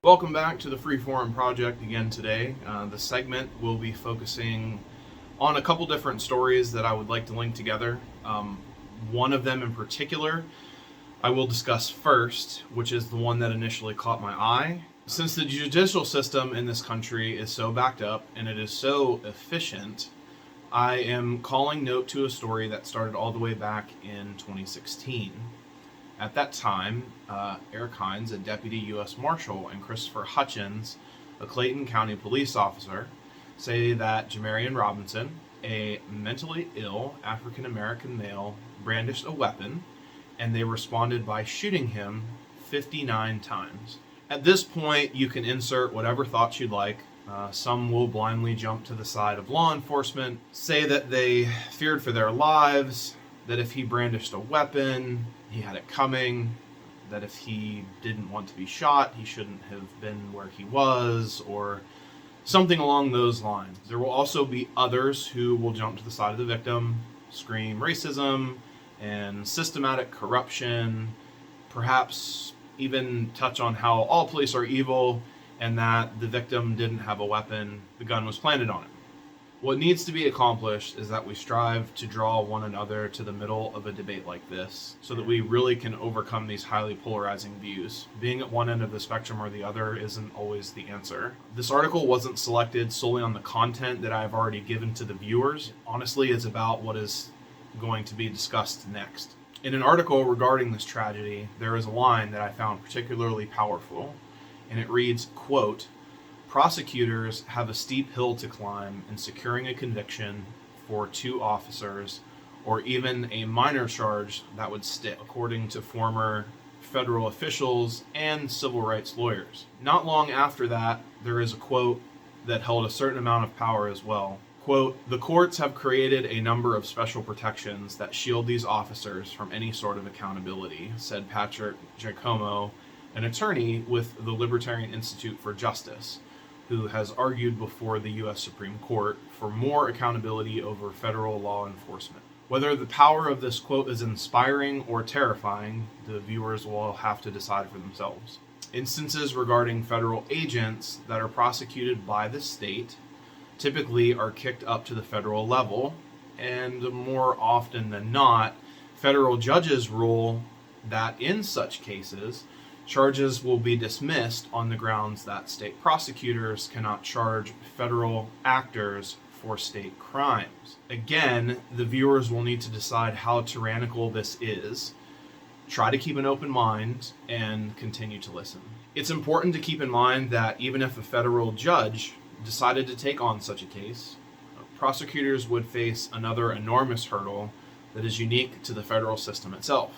Welcome back to the Freeform Project again today. The segment will be focusing on a couple different stories that I would like to link together. One of them in particular I will discuss first, which is the one that initially caught my eye. Since the judicial system in this country is so backed up and it is so efficient, I am calling note to a story that started all the way back in 2016. At that time, Eric Hines, a deputy U.S. Marshal, and Christopher Hutchins, a Clayton County police officer, say that Jamarian Robinson, a mentally ill African-American male, brandished a weapon, and they responded by shooting him 59 times. At this point, you can insert whatever thoughts you'd like. Some will blindly jump to the side of law enforcement, say that they feared for their lives, that if he brandished a weapon, he had it coming, that if he didn't want to be shot, he shouldn't have been where he was, or something along those lines. There will also be others who will jump to the side of the victim, scream racism and systematic corruption, perhaps even touch on how all police are evil and that the victim didn't have a weapon, the gun was planted on him. What needs to be accomplished is that we strive to draw one another to the middle of a debate like this so that we really can overcome these highly polarizing views. Being at one end of the spectrum or the other isn't always the answer. This article wasn't selected solely on the content that I've already given to the viewers. Honestly, it's about what is going to be discussed next. In an article regarding this tragedy, there is a line that I found particularly powerful, and it reads, quote, "Prosecutors have a steep hill to climb in securing a conviction for two officers or even a minor charge that would stick," according to former federal officials and civil rights lawyers. Not long after that, there is a quote that held a certain amount of power as well. Quote, "The courts have created a number of special protections that shield these officers from any sort of accountability," said Patrick Giacomo, an attorney with the Libertarian Institute for Justice, who has argued before the U.S. Supreme Court for more accountability over federal law enforcement. Whether the power of this quote is inspiring or terrifying, the viewers will have to decide for themselves. Instances regarding federal agents that are prosecuted by the state typically are kicked up to the federal level, and more often than not, federal judges rule that in such cases, charges will be dismissed on the grounds that state prosecutors cannot charge federal actors for state crimes. Again, the viewers will need to decide how tyrannical this is. Try to keep an open mind and continue to listen. It's important to keep in mind that even if a federal judge decided to take on such a case, prosecutors would face another enormous hurdle that is unique to the federal system itself.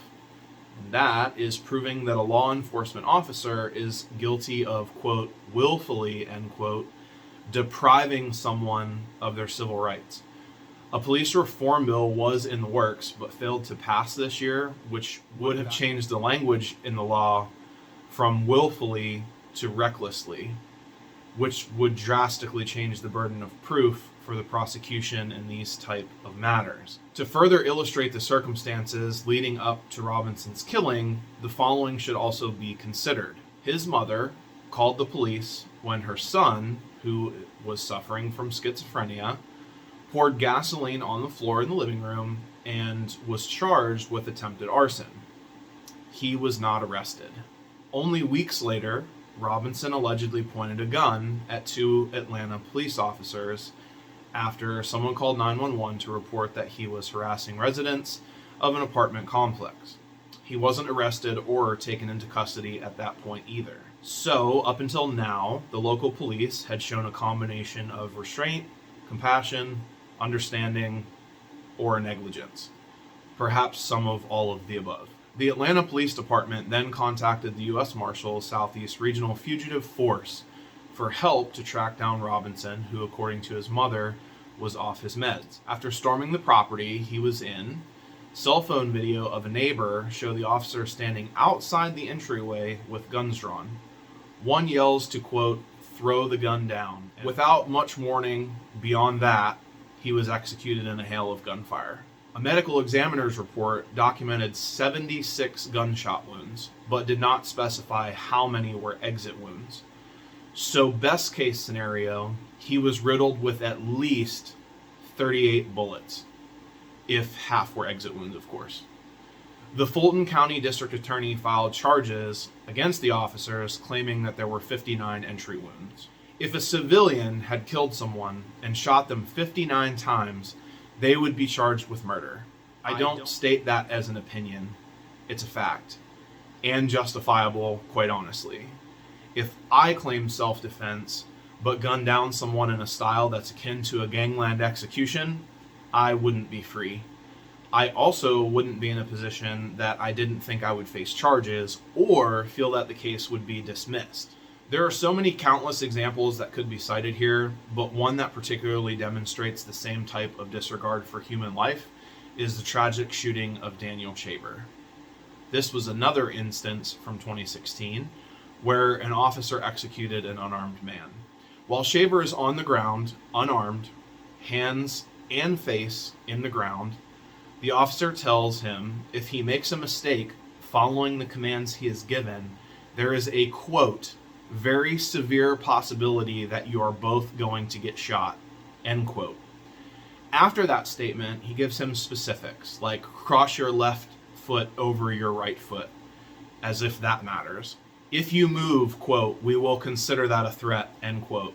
And that is proving that a law enforcement officer is guilty of, quote, willfully, end quote, depriving someone of their civil rights. A police reform bill was in the works but failed to pass this year, which would have changed the language in the law from willfully to recklessly, which would drastically change the burden of proof for the prosecution in these type of matters. To further illustrate the circumstances leading up to Robinson's killing, the following should also be considered. His mother called the police when her son, who was suffering from schizophrenia, poured gasoline on the floor in the living room and was charged with attempted arson. He was not arrested. Only weeks later, Robinson allegedly pointed a gun at two Atlanta police officers after someone called 911 to report that he was harassing residents of an apartment complex. He wasn't arrested or taken into custody at that point either. So, up until now, the local police had shown a combination of restraint, compassion, understanding, or negligence. Perhaps some of all of the above. The Atlanta Police Department then contacted the U.S. Marshals Southeast Regional Fugitive Force for help to track down Robinson, who, according to his mother, was off his meds. After storming the property he was in, cell phone video of a neighbor show the officer standing outside the entryway with guns drawn. One yells to, quote, "throw the gun down." Without much warning beyond that, he was executed in a hail of gunfire. A medical examiner's report documented 76 gunshot wounds, but did not specify how many were exit wounds. So best case scenario, he was riddled with at least 38 bullets, if half were exit wounds, of course. The Fulton County District Attorney filed charges against the officers, claiming that there were 59 entry wounds. If a civilian had killed someone and shot them 59 times, they would be charged with murder. I don't state that as an opinion. It's a fact. And justifiable, quite honestly. If I claimed self-defense, but gunned down someone in a style that's akin to a gangland execution, I wouldn't be free. I also wouldn't be in a position that I didn't think I would face charges or feel that the case would be dismissed. There are so many countless examples that could be cited here, but one that particularly demonstrates the same type of disregard for human life is the tragic shooting of Daniel Shaver. This was another instance from 2016 where an officer executed an unarmed man. While Shaver is on the ground, unarmed, hands and face in the ground, the officer tells him if he makes a mistake following the commands he is given, there is a, quote, very severe possibility that you are both going to get shot, end quote. After that statement, he gives him specifics, like cross your left foot over your right foot, as if that matters. If you move, quote, we will consider that a threat, end quote.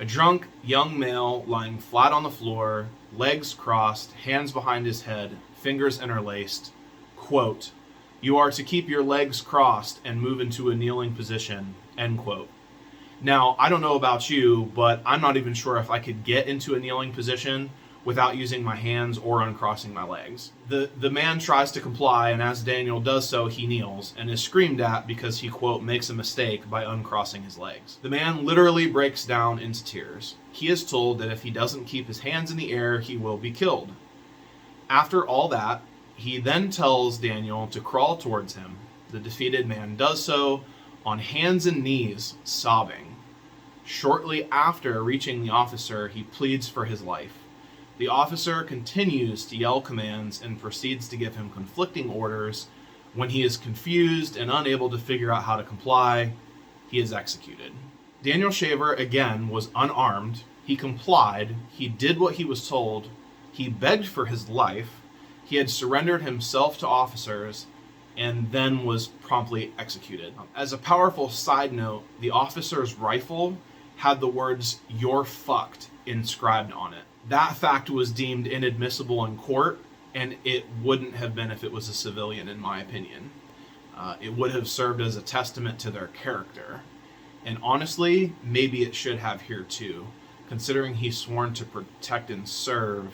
A drunk young male lying flat on the floor, legs crossed, hands behind his head, fingers interlaced, quote, you are to keep your legs crossed and move into a kneeling position, end quote. Now, I don't know about you, but I'm not even sure if I could get into a kneeling position without using my hands or uncrossing my legs. The man tries to comply, and as Daniel does so, he kneels and is screamed at because he, quote, makes a mistake by uncrossing his legs. The man literally breaks down into tears. He is told that if he doesn't keep his hands in the air, he will be killed. After all that, he then tells Daniel to crawl towards him. The defeated man does so on hands and knees, sobbing. Shortly after reaching the officer, he pleads for his life. The officer continues to yell commands and proceeds to give him conflicting orders. When he is confused and unable to figure out how to comply, he is executed. Daniel Shaver, again, was unarmed. He complied. He did what he was told. He begged for his life. He had surrendered himself to officers and then was promptly executed. As a powerful side note, the officer's rifle had the words, "You're fucked," inscribed on it. That fact was deemed inadmissible in court, and it wouldn't have been if it was a civilian, in my opinion. It would have served as a testament to their character. And honestly, maybe it should have here too, considering he's sworn to protect and serve,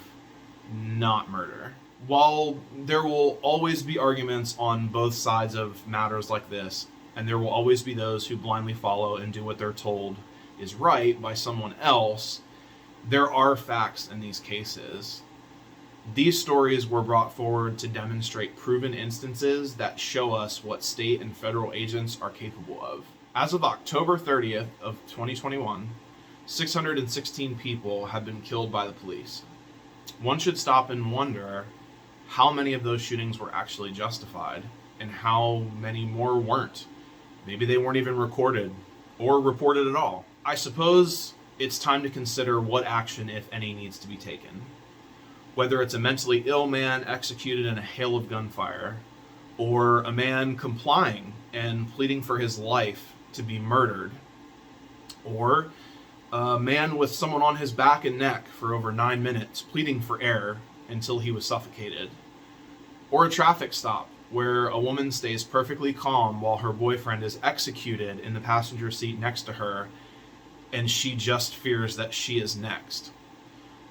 not murder. While there will always be arguments on both sides of matters like this, and there will always be those who blindly follow and do what they're told is right by someone else, there are facts in these cases. These stories were brought forward to demonstrate proven instances that show us what state and federal agents are capable of. As of October 30th of 2021, 616 people have been killed by the police. One should stop and wonder how many of those shootings were actually justified and how many more weren't. Maybe they weren't even recorded or reported at all. I suppose it's time to consider what action, if any, needs to be taken. Whether it's a mentally ill man executed in a hail of gunfire, or a man complying and pleading for his life to be murdered, or a man with someone on his back and neck for over 9 minutes pleading for air until he was suffocated, or a traffic stop where a woman stays perfectly calm while her boyfriend is executed in the passenger seat next to her and she just fears that she is next.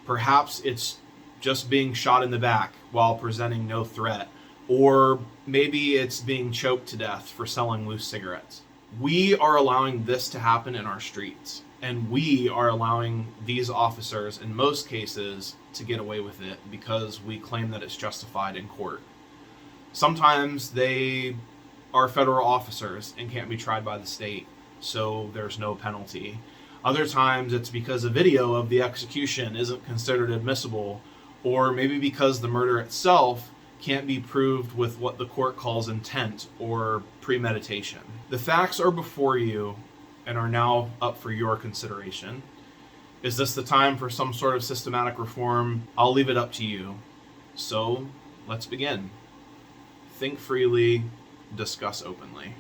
Perhaps it's just being shot in the back while presenting no threat, or maybe it's being choked to death for selling loose cigarettes. We are allowing this to happen in our streets, and we are allowing these officers, in most cases, to get away with it because we claim that it's justified in court. Sometimes they are federal officers and can't be tried by the state, so there's no penalty. Other times it's because a video of the execution isn't considered admissible, or maybe because the murder itself can't be proved with what the court calls intent or premeditation. The facts are before you, and are now up for your consideration. Is this the time for some sort of systematic reform? I'll leave it up to you. So let's begin. Think freely, discuss openly.